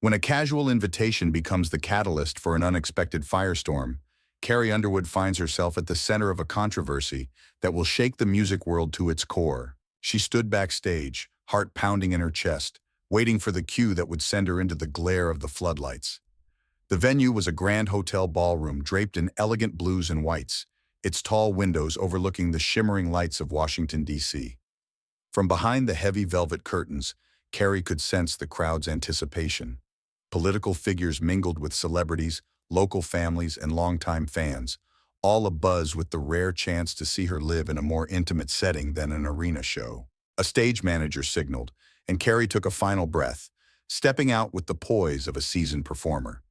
When a casual invitation becomes the catalyst for an unexpected firestorm, Carrie Underwood finds herself at the center of a controversy that will shake the music world to its core. She stood backstage, heart pounding in her chest, waiting for the cue that would send her into the glare of the floodlights. The venue was a grand hotel ballroom draped in elegant blues and whites, its tall windows overlooking the shimmering lights of Washington, D.C. From behind the heavy velvet curtains, Carrie could sense the crowd's anticipation. Political figures mingled with celebrities, local families, and longtime fans, all abuzz with the rare chance to see her live in a more intimate setting than an arena show. A stage manager signaled, and Carrie took a final breath, stepping out with the poise of a seasoned performer.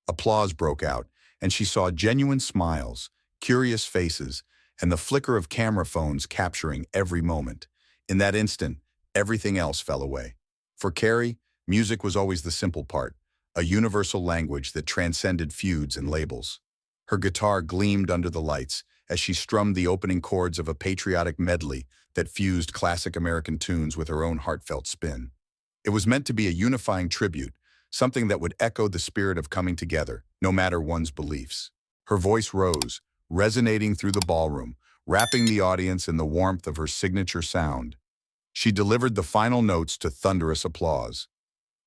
Applause broke out, and she saw genuine smiles, curious faces, and the flicker of camera phones capturing every moment. In that instant, everything else fell away. For Carrie, music was always the simple part, a universal language that transcended feuds and labels. Her guitar gleamed under the lights as she strummed the opening chords of a patriotic medley that fused classic American tunes with her own heartfelt spin. It was meant to be a unifying tribute, something that would echo the spirit of coming together, no matter one's beliefs. Her voice rose, resonating through the ballroom, wrapping the audience in the warmth of her signature sound. She delivered the final notes to thunderous applause.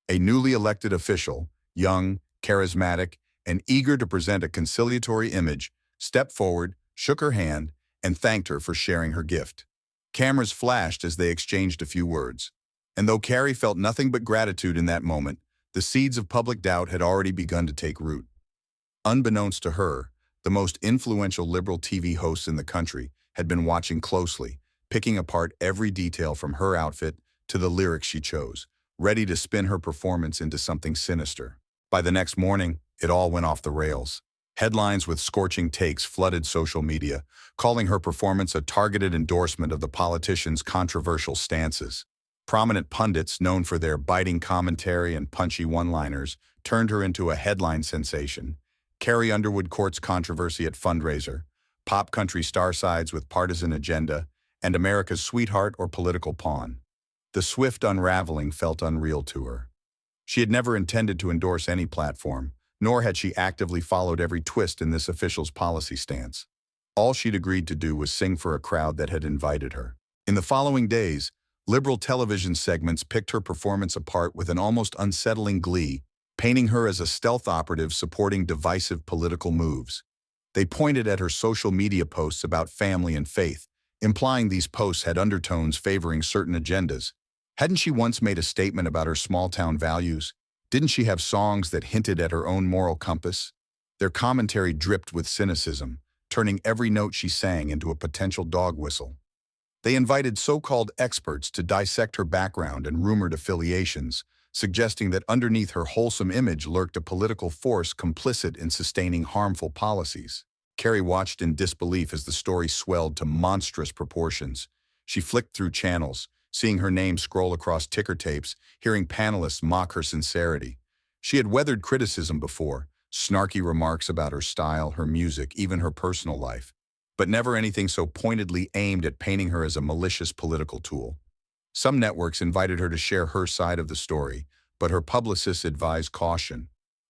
A newly elected official, young, charismatic, and eager to present a conciliatory image, stepped forward, shook her hand, and thanked her for sharing her gift. Cameras flashed as they exchanged a few words. And though Carrie felt nothing but gratitude in that moment, the seeds of public doubt had already begun to take root. Unbeknownst to her, the most influential liberal TV hosts in the country had been watching closely, picking apart every detail from her outfit to the lyrics she chose, ready to spin her performance into something sinister. By the next morning, it all went off the rails. Headlines with scorching takes flooded social media, calling her performance a targeted endorsement of the politician's controversial stances. Prominent pundits, known for their biting commentary and punchy one-liners, turned her into a headline sensation. Carrie Underwood courts controversy at fundraiser, pop country star sides with partisan agenda, and America's sweetheart or political pawn. The swift unraveling felt unreal to her. She had never intended to endorse any platform, nor had she actively followed every twist in this official's policy stance. All she'd agreed to do was sing for a crowd that had invited her. In the following days, liberal television segments picked her performance apart with an almost unsettling glee, painting her as a stealth operative supporting divisive political moves. They pointed at her social media posts about family and faith, implying these posts had undertones favoring certain agendas. Hadn't she once made a statement about her small-town values? Didn't she have songs that hinted at her own moral compass? Their commentary dripped with cynicism, turning every note she sang into a potential dog whistle. They invited so-called experts to dissect her background and rumored affiliations, suggesting that underneath her wholesome image lurked a political force complicit in sustaining harmful policies. Carrie watched in disbelief as the story swelled to monstrous proportions. She flicked through channels, seeing her name scroll across ticker tapes, hearing panelists mock her sincerity. She had weathered criticism before, snarky remarks about her style, her music, even her personal life, but never anything so pointedly aimed at painting her as a malicious political tool. Some networks invited her to share her side of the story, but her publicists advised caution.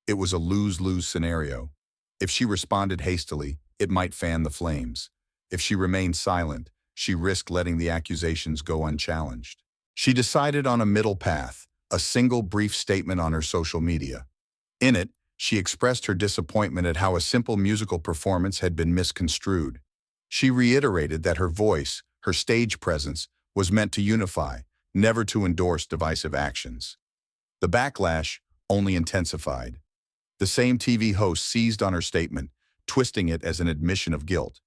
It was a lose-lose scenario. If she responded hastily, it might fan the flames. If she remained silent, she risked letting the accusations go unchallenged. She decided on a middle path, a single brief statement on her social media. In it, she expressed her disappointment at how a simple musical performance had been misconstrued. She reiterated that her voice, her stage presence, was meant to unify, never to endorse divisive actions. The backlash only intensified. The same TV host seized on her statement, twisting it as an admission of guilt.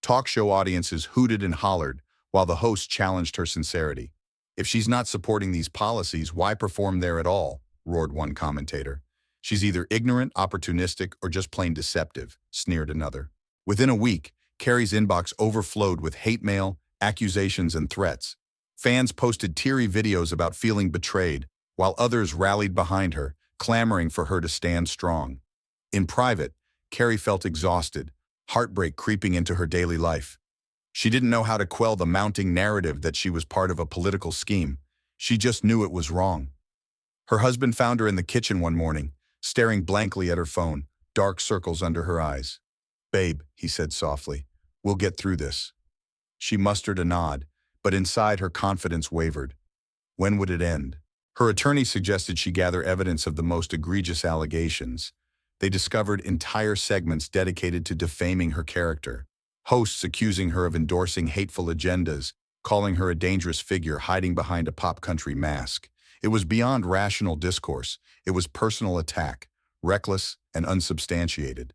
Talk show audiences hooted and hollered, while the host challenged her sincerity. "If she's not supporting these policies, why perform there at all?" roared one commentator. "She's either ignorant, opportunistic, or just plain deceptive," sneered another. Within a week, Carrie's inbox overflowed with hate mail, accusations, and threats. Fans posted teary videos about feeling betrayed, while others rallied behind her, clamoring for her to stand strong. In private, Carrie felt exhausted, heartbreak creeping into her daily life. She didn't know how to quell the mounting narrative that she was part of a political scheme. She just knew it was wrong. Her husband found her in the kitchen one morning, staring blankly at her phone, dark circles under her eyes. "Babe," he said softly, "we'll get through this." She mustered a nod, but inside her confidence wavered. When would it end? Her attorney suggested she gather evidence of the most egregious allegations. They discovered entire segments dedicated to defaming her character. Hosts accusing her of endorsing hateful agendas, calling her a dangerous figure hiding behind a pop country mask. It was beyond rational discourse. It was personal attack, reckless and unsubstantiated.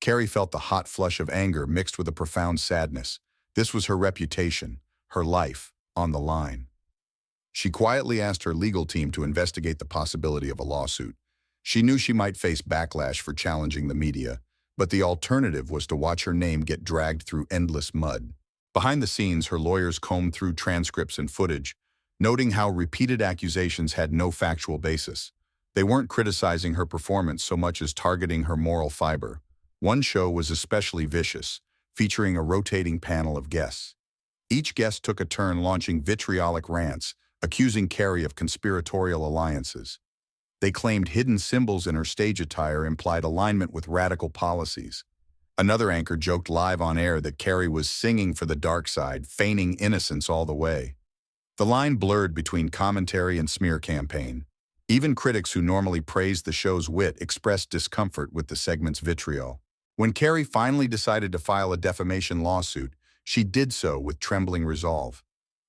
Carrie felt the hot flush of anger mixed with a profound sadness. This was her reputation, her life, on the line. She quietly asked her legal team to investigate the possibility of a lawsuit. She knew she might face backlash for challenging the media, but the alternative was to watch her name get dragged through endless mud. Behind the scenes, her lawyers combed through transcripts and footage, noting how repeated accusations had no factual basis. They weren't criticizing her performance so much as targeting her moral fiber. One show was especially vicious, featuring a rotating panel of guests. Each guest took a turn launching vitriolic rants, accusing Carrie of conspiratorial alliances. They claimed hidden symbols in her stage attire implied alignment with radical policies. Another anchor joked live on air that Carrie was singing for the dark side, feigning innocence all the way. The line blurred between commentary and smear campaign. Even critics who normally praised the show's wit expressed discomfort with the segment's vitriol. When Carrie finally decided to file a defamation lawsuit, she did so with trembling resolve.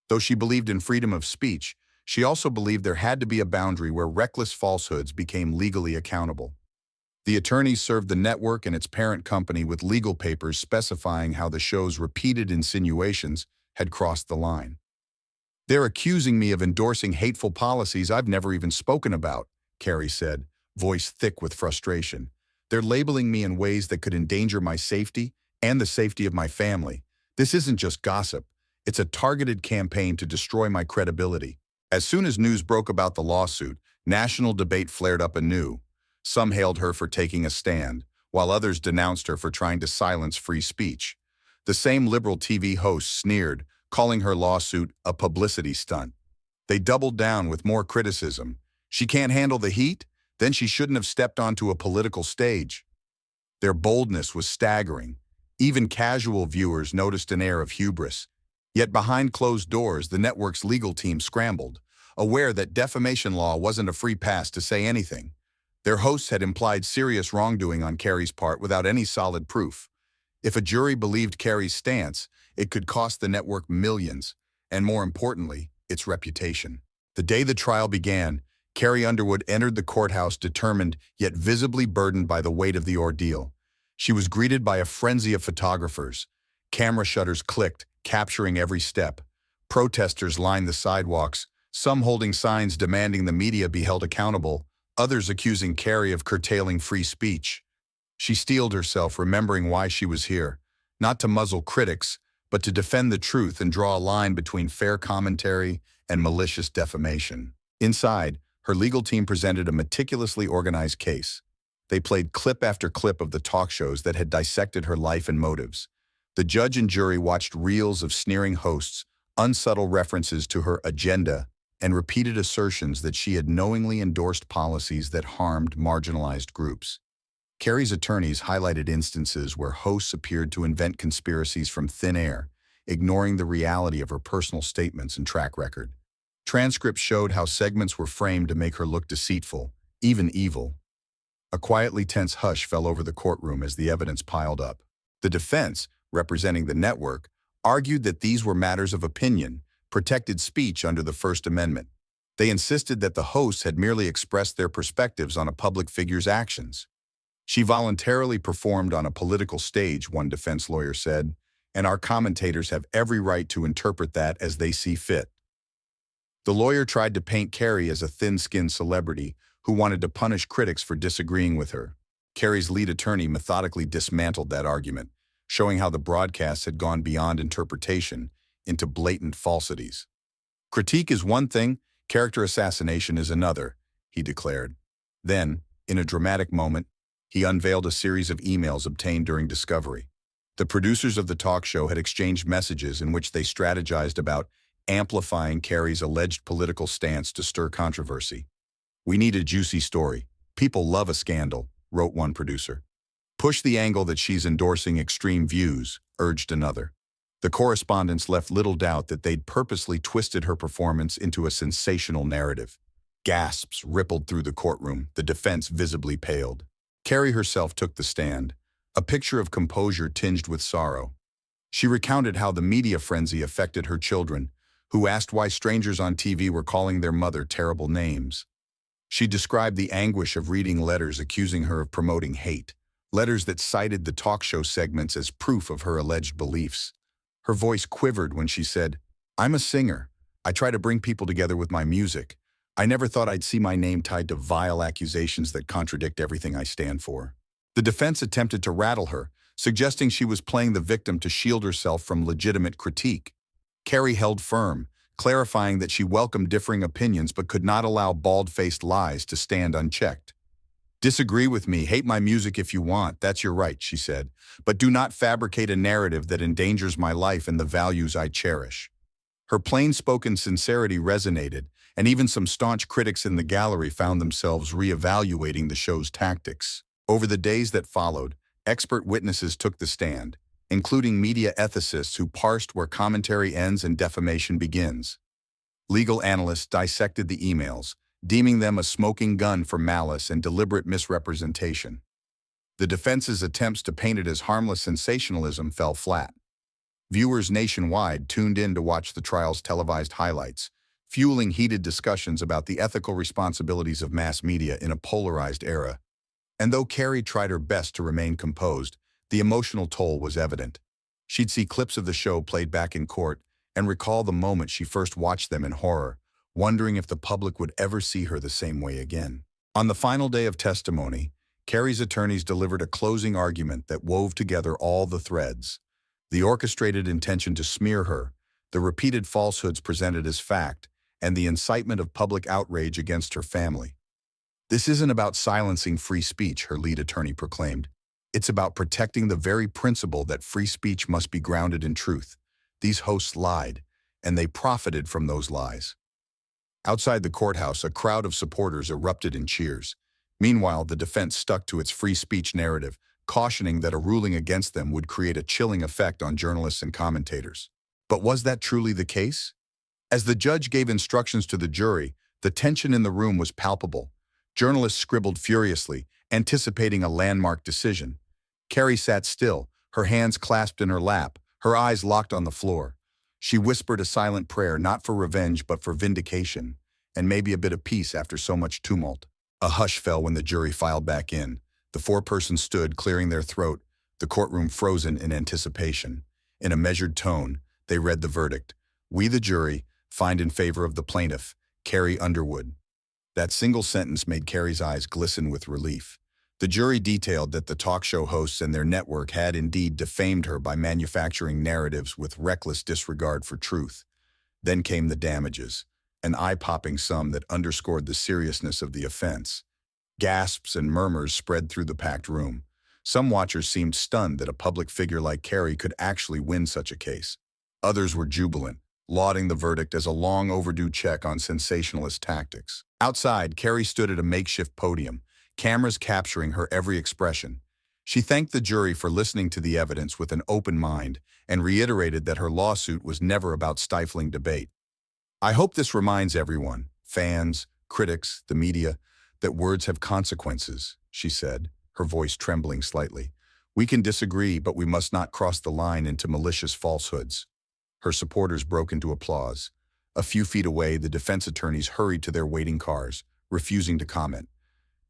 Though she believed in freedom of speech, she also believed there had to be a boundary where reckless falsehoods became legally accountable. The attorneys served the network and its parent company with legal papers specifying how the show's repeated insinuations had crossed the line. "They're accusing me of endorsing hateful policies I've never even spoken about," Carrie said, voice thick with frustration. "They're labeling me in ways that could endanger my safety and the safety of my family. This isn't just gossip. It's a targeted campaign to destroy my credibility." As soon as news broke about the lawsuit, national debate flared up anew. Some hailed her for taking a stand, while others denounced her for trying to silence free speech. The same liberal TV hosts sneered, calling her lawsuit a publicity stunt. They doubled down with more criticism. She can't handle the heat? Then she shouldn't have stepped onto a political stage. Their boldness was staggering. Even casual viewers noticed an air of hubris. Yet behind closed doors, the network's legal team scrambled, aware that defamation law wasn't a free pass to say anything. Their hosts had implied serious wrongdoing on Carrie's part without any solid proof. If a jury believed Carrie's stance, it could cost the network millions, and more importantly, its reputation. The day the trial began, Carrie Underwood entered the courthouse determined yet visibly burdened by the weight of the ordeal. She was greeted by a frenzy of photographers. Camera shutters clicked, capturing every step. Protesters lined the sidewalks, some holding signs demanding the media be held accountable, others accusing Carrie of curtailing free speech. She steeled herself, remembering why she was here, not to muzzle critics, but to defend the truth and draw a line between fair commentary and malicious defamation. Inside, her legal team presented a meticulously organized case. They played clip after clip of the talk shows that had dissected her life and motives. The judge and jury watched reels of sneering hosts, unsubtle references to her agenda, and repeated assertions that she had knowingly endorsed policies that harmed marginalized groups. Carrie's attorneys highlighted instances where hosts appeared to invent conspiracies from thin air, ignoring the reality of her personal statements and track record. Transcripts showed how segments were framed to make her look deceitful, even evil. A quietly tense hush fell over the courtroom as the evidence piled up. The defense, representing the network, argued that these were matters of opinion, protected speech under the First Amendment. They insisted that the hosts had merely expressed their perspectives on a public figure's actions. "She voluntarily performed on a political stage," one defense lawyer said, "and our commentators have every right to interpret that as they see fit." The lawyer tried to paint Carrie as a thin-skinned celebrity who wanted to punish critics for disagreeing with her. Carrie's lead attorney methodically dismantled that argument, showing how the broadcasts had gone beyond interpretation into blatant falsities. "Critique is one thing, character assassination is another," he declared. Then, in a dramatic moment, he unveiled a series of emails obtained during discovery. The producers of the talk show had exchanged messages in which they strategized about amplifying Carrie's alleged political stance to stir controversy. "We need a juicy story. People love a scandal," wrote one producer. "Push the angle that she's endorsing extreme views," urged another. The correspondents left little doubt that they'd purposely twisted her performance into a sensational narrative. Gasps rippled through the courtroom, the defense visibly paled. Carrie herself took the stand, a picture of composure tinged with sorrow. She recounted how the media frenzy affected her children, who asked why strangers on TV were calling their mother terrible names. She described the anguish of reading letters accusing her of promoting hate, letters that cited the talk show segments as proof of her alleged beliefs. Her voice quivered when she said, "I'm a singer. I try to bring people together with my music. I never thought I'd see my name tied to vile accusations that contradict everything I stand for." The defense attempted to rattle her, suggesting she was playing the victim to shield herself from legitimate critique. Carrie held firm, clarifying that she welcomed differing opinions but could not allow bald-faced lies to stand unchecked. "Disagree with me, hate my music if you want, that's your right," she said, "but do not fabricate a narrative that endangers my life and the values I cherish." Her plain-spoken sincerity resonated, and even some staunch critics in the gallery found themselves re-evaluating the show's tactics. Over the days that followed, expert witnesses took the stand, including media ethicists who parsed where commentary ends and defamation begins. Legal analysts dissected the emails, deeming them a smoking gun for malice and deliberate misrepresentation. The defense's attempts to paint it as harmless sensationalism fell flat. Viewers nationwide tuned in to watch the trial's televised highlights, fueling heated discussions about the ethical responsibilities of mass media in a polarized era. And though Carrie tried her best to remain composed, the emotional toll was evident. She'd see clips of the show played back in court and recall the moment she first watched them in horror, wondering if the public would ever see her the same way again. On the final day of testimony, Carrie's attorneys delivered a closing argument that wove together all the threads: the orchestrated intention to smear her, the repeated falsehoods presented as fact, and the incitement of public outrage against her family. "This isn't about silencing free speech," her lead attorney proclaimed. "It's about protecting the very principle that free speech must be grounded in truth. These hosts lied, and they profited from those lies." Outside the courthouse, a crowd of supporters erupted in cheers. Meanwhile, the defense stuck to its free speech narrative, cautioning that a ruling against them would create a chilling effect on journalists and commentators. But was that truly the case? As the judge gave instructions to the jury, the tension in the room was palpable. Journalists scribbled furiously, anticipating a landmark decision. Carrie sat still, her hands clasped in her lap, her eyes locked on the floor. She whispered a silent prayer, not for revenge but for vindication, and maybe a bit of peace after so much tumult. A hush fell when the jury filed back in. The four persons stood, clearing their throat, the courtroom frozen in anticipation. In a measured tone, they read the verdict. "We, the jury, find in favor of the plaintiff, Carrie Underwood." That single sentence made Carrie's eyes glisten with relief. The jury detailed that the talk show hosts and their network had indeed defamed her by manufacturing narratives with reckless disregard for truth. Then came the damages, an eye-popping sum that underscored the seriousness of the offense. Gasps and murmurs spread through the packed room. Some watchers seemed stunned that a public figure like Carrie could actually win such a case. Others were jubilant, lauding the verdict as a long overdue check on sensationalist tactics. Outside, Carrie stood at a makeshift podium, cameras capturing her every expression. She thanked the jury for listening to the evidence with an open mind and reiterated that her lawsuit was never about stifling debate. "I hope this reminds everyone, fans, critics, the media, that words have consequences," she said, her voice trembling slightly. "We can disagree, but we must not cross the line into malicious falsehoods." Her supporters broke into applause. A few feet away, the defense attorneys hurried to their waiting cars, refusing to comment.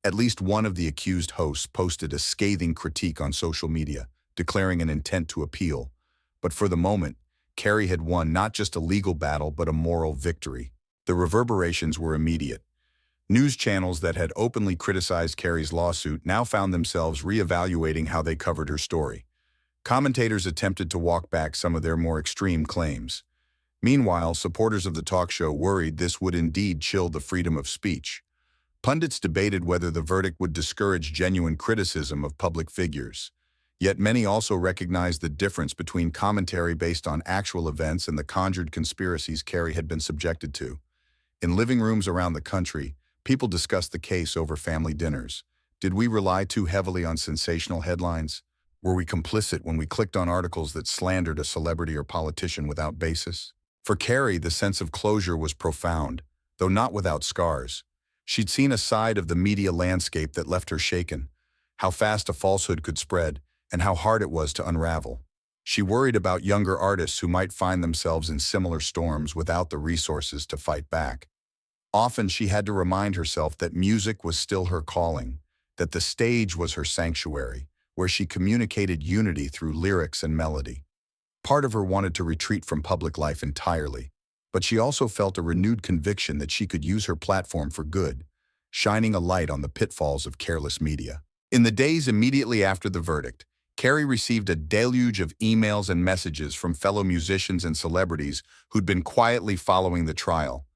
At least one of the accused hosts posted a scathing critique on social media, declaring an intent to appeal. But for the moment, Carrie had won not just a legal battle but a moral victory. The reverberations were immediate. News channels that had openly criticized Carrie's lawsuit now found themselves reevaluating how they covered her story. Commentators attempted to walk back some of their more extreme claims. Meanwhile, supporters of the talk show worried this would indeed chill the freedom of speech. Pundits debated whether the verdict would discourage genuine criticism of public figures. Yet many also recognized the difference between commentary based on actual events and the conjured conspiracies Carrie had been subjected to. In living rooms around the country, People discussed the case over family dinners. Did we rely too heavily on sensational headlines? Were we complicit when we clicked on articles that slandered a celebrity or politician without basis? For Carrie, the sense of closure was profound, though not without scars. She'd seen a side of the media landscape that left her shaken, how fast a falsehood could spread, and how hard it was to unravel. She worried about younger artists who might find themselves in similar storms without the resources to fight back. Often she had to remind herself that music was still her calling, that the stage was her sanctuary, where she communicated unity through lyrics and melody. Part of her wanted to retreat from public life entirely, but she also felt a renewed conviction that she could use her platform for good, shining a light on the pitfalls of careless media. In the days immediately after the verdict, Carrie received a deluge of emails and messages from fellow musicians and celebrities who'd been quietly following the trial.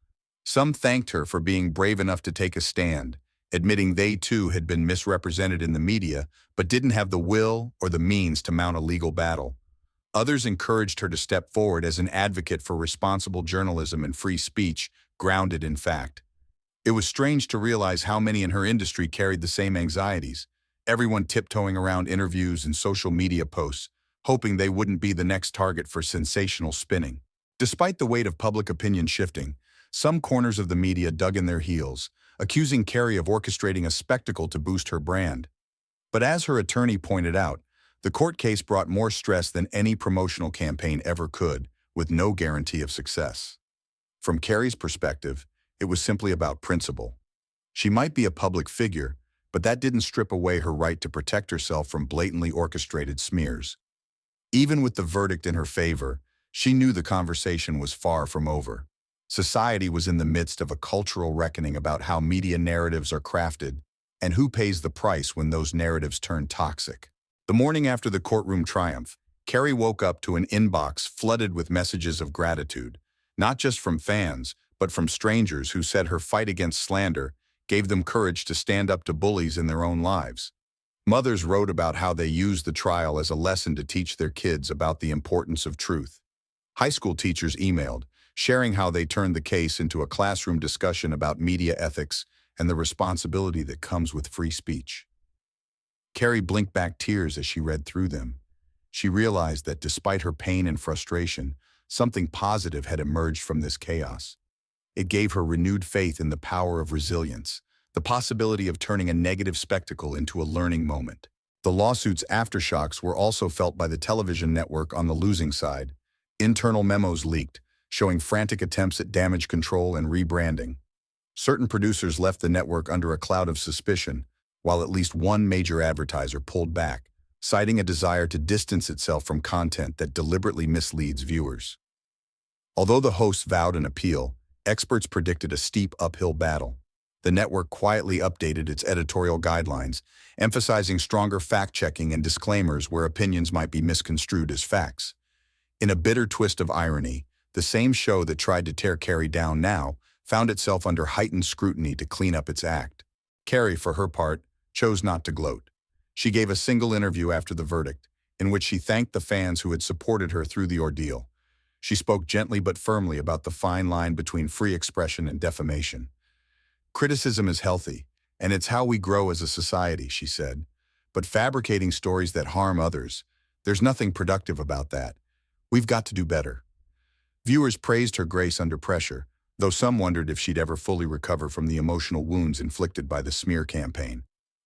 Some thanked her for being brave enough to take a stand, admitting they too had been misrepresented in the media but didn't have the will or the means to mount a legal battle. Others encouraged her to step forward as an advocate for responsible journalism and free speech, grounded in fact. It was strange to realize how many in her industry carried the same anxieties, everyone tiptoeing around interviews and social media posts, hoping they wouldn't be the next target for sensational spinning. Despite the weight of public opinion shifting, some corners of the media dug in their heels, accusing Carrie of orchestrating a spectacle to boost her brand. But as her attorney pointed out, the court case brought more stress than any promotional campaign ever could, with no guarantee of success. From Carrie's perspective, it was simply about principle. She might be a public figure, but that didn't strip away her right to protect herself from blatantly orchestrated smears. Even with the verdict in her favor, she knew the conversation was far from over. Society was in the midst of a cultural reckoning about how media narratives are crafted and who pays the price when those narratives turn toxic. The morning after the courtroom triumph, Carrie woke up to an inbox flooded with messages of gratitude, not just from fans, but from strangers who said her fight against slander gave them courage to stand up to bullies in their own lives. Mothers wrote about how they used the trial as a lesson to teach their kids about the importance of truth. High school teachers emailed, sharing how they turned the case into a classroom discussion about media ethics and the responsibility that comes with free speech. Carrie blinked back tears as she read through them. She realized that despite her pain and frustration, something positive had emerged from this chaos. It gave her renewed faith in the power of resilience, the possibility of turning a negative spectacle into a learning moment. The lawsuit's aftershocks were also felt by the television network on the losing side. Internal memos leaked, showing frantic attempts at damage control and rebranding. Certain producers left the network under a cloud of suspicion, while at least one major advertiser pulled back, citing a desire to distance itself from content that deliberately misleads viewers. Although the hosts vowed an appeal, experts predicted a steep uphill battle. The network quietly updated its editorial guidelines, emphasizing stronger fact-checking and disclaimers where opinions might be misconstrued as facts. In a bitter twist of irony, the same show that tried to tear Carrie down now found itself under heightened scrutiny to clean up its act. Carrie, for her part, chose not to gloat. She gave a single interview after the verdict, in which she thanked the fans who had supported her through the ordeal. She spoke gently but firmly about the fine line between free expression and defamation. Criticism is healthy, and it's how we grow as a society, she said. But fabricating stories that harm others, there's nothing productive about that. We've got to do better. Viewers praised her grace under pressure, though some wondered if she'd ever fully recover from the emotional wounds inflicted by the smear campaign.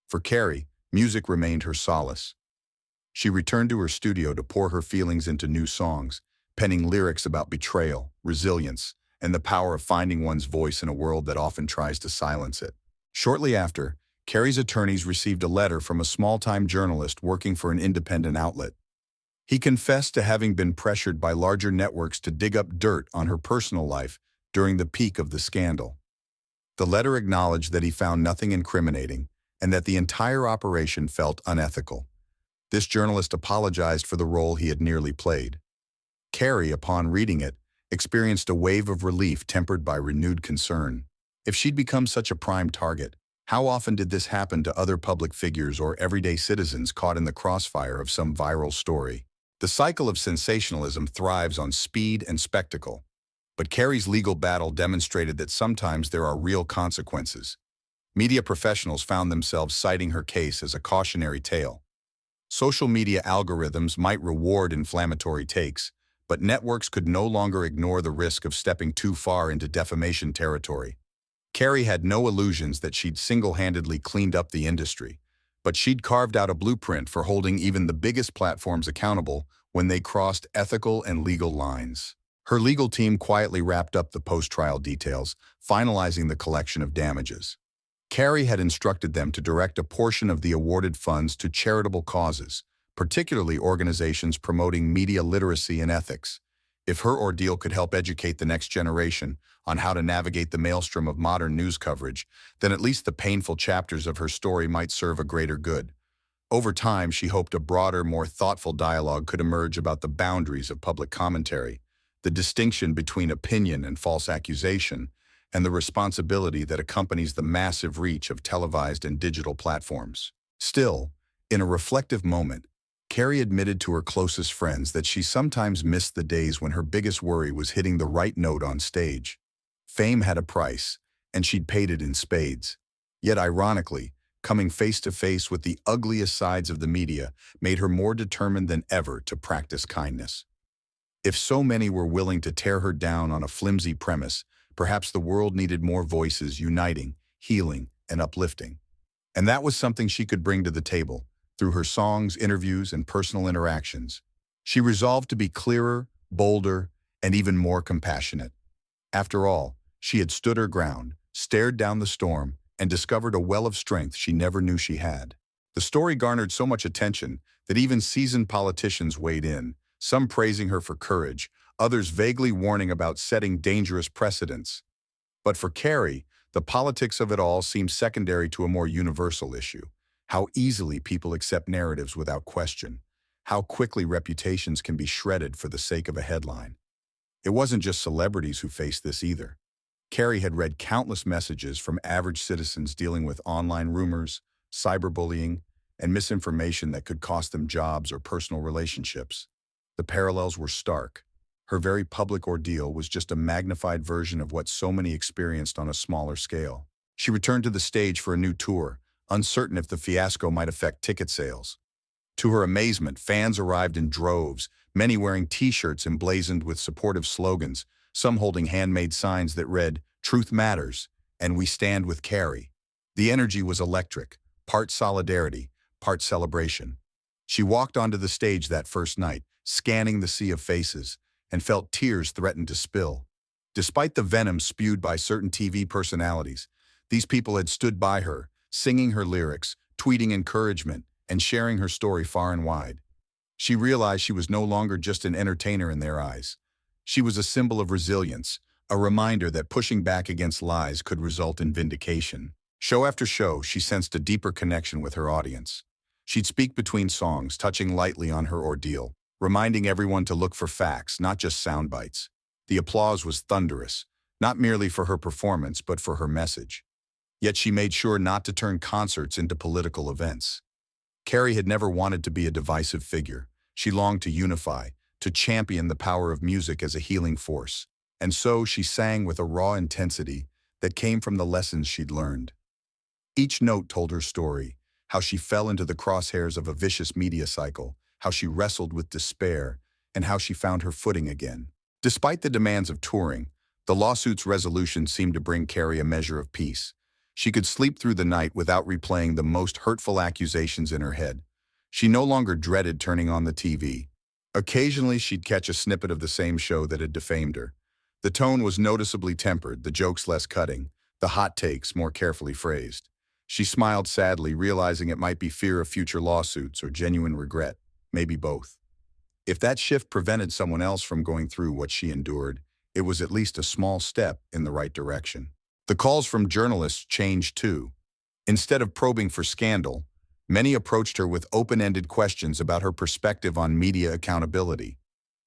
For Carrie, music remained her solace. She returned to her studio to pour her feelings into new songs, penning lyrics about betrayal, resilience, and the power of finding one's voice in a world that often tries to silence it. Shortly after, Carrie's attorneys received a letter from a small-time journalist working for an independent outlet. He confessed to having been pressured by larger networks to dig up dirt on her personal life during the peak of the scandal. The letter acknowledged that he found nothing incriminating and that the entire operation felt unethical. This journalist apologized for the role he had nearly played. Carrie, upon reading it, experienced a wave of relief tempered by renewed concern. If she'd become such a prime target, how often did this happen to other public figures or everyday citizens caught in the crossfire of some viral story? The cycle of sensationalism thrives on speed and spectacle. But Carrie's legal battle demonstrated that sometimes there are real consequences, Media professionals found themselves citing her case as a cautionary tale. Social media algorithms might reward inflammatory takes, but networks could no longer ignore the risk of stepping too far into defamation territory. Carrie had no illusions that she'd single-handedly cleaned up the industry, but she'd carved out a blueprint for holding even the biggest platforms accountable when they crossed ethical and legal lines. Her legal team quietly wrapped up the post-trial details, finalizing the collection of damages. Carrie had instructed them to direct a portion of the awarded funds to charitable causes, particularly organizations promoting media literacy and ethics. If her ordeal could help educate the next generation on how to navigate the maelstrom of modern news coverage, then at least the painful chapters of her story might serve a greater good. Over time, she hoped a broader, more thoughtful dialogue could emerge about the boundaries of public commentary, the distinction between opinion and false accusation, and the responsibility that accompanies the massive reach of televised and digital platforms. Still, in a reflective moment, Carrie admitted to her closest friends that she sometimes missed the days when her biggest worry was hitting the right note on stage. Fame had a price, and she'd paid it in spades. Yet ironically, coming face to face with the ugliest sides of the media made her more determined than ever to practice kindness. If so many were willing to tear her down on a flimsy premise, perhaps the world needed more voices uniting, healing, and uplifting. And that was something she could bring to the table, through her songs, interviews, and personal interactions. She resolved to be clearer, bolder, and even more compassionate. After all, she had stood her ground, stared down the storm, and discovered a well of strength she never knew she had. The story garnered so much attention that even seasoned politicians weighed in, some praising her for courage, others vaguely warning about setting dangerous precedents. But for Carrie, the politics of it all seemed secondary to a more universal issue: how easily people accept narratives without question, how quickly reputations can be shredded for the sake of a headline. It wasn't just celebrities who faced this either. Carrie had read countless messages from average citizens dealing with online rumors, cyberbullying, and misinformation that could cost them jobs or personal relationships. The parallels were stark. Her very public ordeal was just a magnified version of what so many experienced on a smaller scale. She returned to the stage for a new tour, uncertain if the fiasco might affect ticket sales. To her amazement, fans arrived in droves, many wearing T-shirts emblazoned with supportive slogans, some holding handmade signs that read, "Truth Matters," and "We Stand with Carrie." The energy was electric, part solidarity, part celebration. She walked onto the stage that first night, scanning the sea of faces, and felt tears threaten to spill. Despite the venom spewed by certain TV personalities, these people had stood by her, singing her lyrics, tweeting encouragement, and sharing her story far and wide. She realized she was no longer just an entertainer in their eyes. She was a symbol of resilience, a reminder that pushing back against lies could result in vindication. Show after show, she sensed a deeper connection with her audience. She'd speak between songs, touching lightly on her ordeal, reminding everyone to look for facts, not just sound bites. The applause was thunderous, not merely for her performance, but for her message. Yet she made sure not to turn concerts into political events. Carrie had never wanted to be a divisive figure. She longed to unify, to champion the power of music as a healing force. And so she sang with a raw intensity that came from the lessons she'd learned. Each note told her story, how she fell into the crosshairs of a vicious media cycle, how she wrestled with despair, and how she found her footing again. Despite the demands of touring, the lawsuit's resolution seemed to bring Carrie a measure of peace. She could sleep through the night without replaying the most hurtful accusations in her head. She no longer dreaded turning on the TV. Occasionally, she'd catch a snippet of the same show that had defamed her. The tone was noticeably tempered, the jokes less cutting, the hot takes more carefully phrased. She smiled sadly, realizing it might be fear of future lawsuits or genuine regret, maybe both. If that shift prevented someone else from going through what she endured, it was at least a small step in the right direction. The calls from journalists changed too. Instead of probing for scandal, many approached her with open-ended questions about her perspective on media accountability.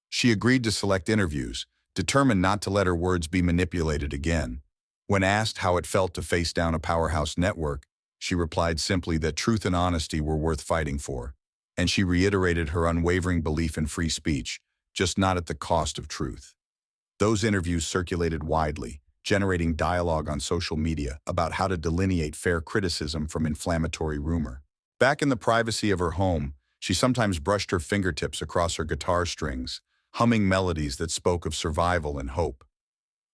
She agreed to select interviews, determined not to let her words be manipulated again. When asked how it felt to face down a powerhouse network, she replied simply that truth and honesty were worth fighting for. And she reiterated her unwavering belief in free speech, just not at the cost of truth. Those interviews circulated widely, generating dialogue on social media about how to delineate fair criticism from inflammatory rumor. Back in the privacy of her home, she sometimes brushed her fingertips across her guitar strings, humming melodies that spoke of survival and hope.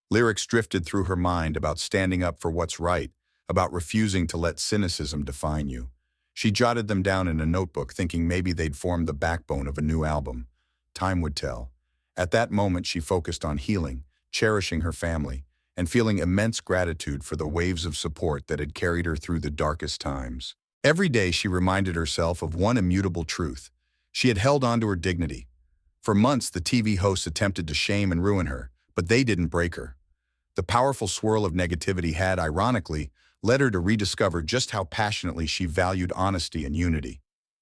Lyrics drifted through her mind about standing up for what's right, about refusing to let cynicism define you. She jotted them down in a notebook, thinking maybe they'd form the backbone of a new album. Time would tell. At that moment, she focused on healing, cherishing her family, and feeling immense gratitude for the waves of support that had carried her through the darkest times. Every day, she reminded herself of one immutable truth. She had held on to her dignity. For months, the TV hosts attempted to shame and ruin her, but they didn't break her. The powerful swirl of negativity had, ironically, led her to rediscover just how passionately she valued honesty and unity.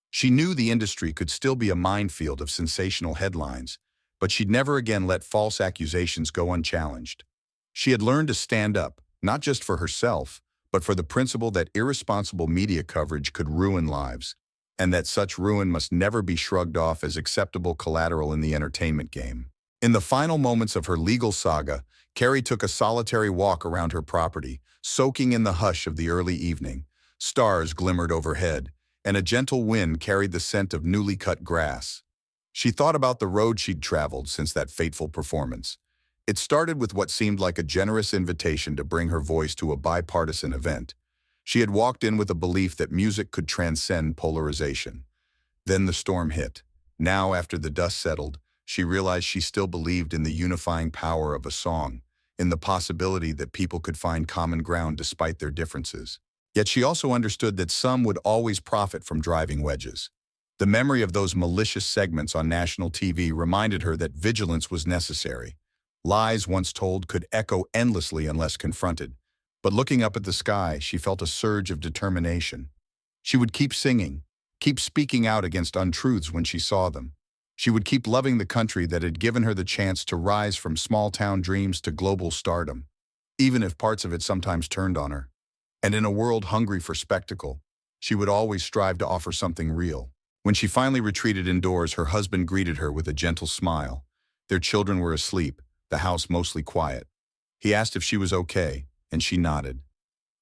She knew the industry could still be a minefield of sensational headlines, but she'd never again let false accusations go unchallenged. She had learned to stand up, not just for herself, but for the principle that irresponsible media coverage could ruin lives, and that such ruin must never be shrugged off as acceptable collateral in the entertainment game. In the final moments of her legal saga, Carrie took a solitary walk around her property, soaking in the hush of the early evening. Stars glimmered overhead, and a gentle wind carried the scent of newly cut grass. She thought about the road she'd traveled since that fateful performance. It started with what seemed like a generous invitation to bring her voice to a bipartisan event. She had walked in with a belief that music could transcend polarization. Then the storm hit. Now, after the dust settled, she realized she still believed in the unifying power of a song, in the possibility that people could find common ground despite their differences. Yet she also understood that some would always profit from driving wedges. The memory of those malicious segments on national TV reminded her that vigilance was necessary. Lies once told could echo endlessly unless confronted. But looking up at the sky, she felt a surge of determination. She would keep singing, keep speaking out against untruths when she saw them. She would keep loving the country that had given her the chance to rise from small-town dreams to global stardom, even if parts of it sometimes turned on her. And in a world hungry for spectacle, she would always strive to offer something real. When she finally retreated indoors, her husband greeted her with a gentle smile. Their children were asleep, the house mostly quiet. He asked if she was okay, and she nodded.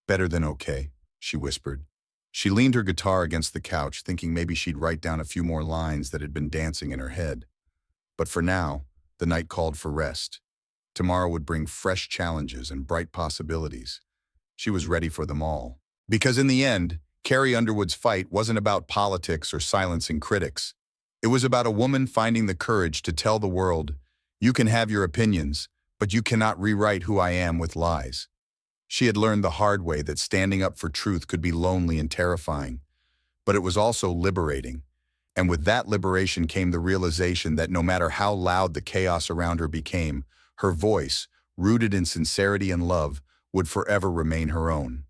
"Better than okay," she whispered. She leaned her guitar against the couch, thinking maybe she'd write down a few more lines that had been dancing in her head. But for now, the night called for rest. Tomorrow would bring fresh challenges and bright possibilities. She was ready for them all. Because in the end, Carrie Underwood's fight wasn't about politics or silencing critics. It was about a woman finding the courage to tell the world, "You can have your opinions, but you cannot rewrite who I am with lies." She had learned the hard way that standing up for truth could be lonely and terrifying, but it was also liberating. And with that liberation came the realization that no matter how loud the chaos around her became, her voice, rooted in sincerity and love, would forever remain her own.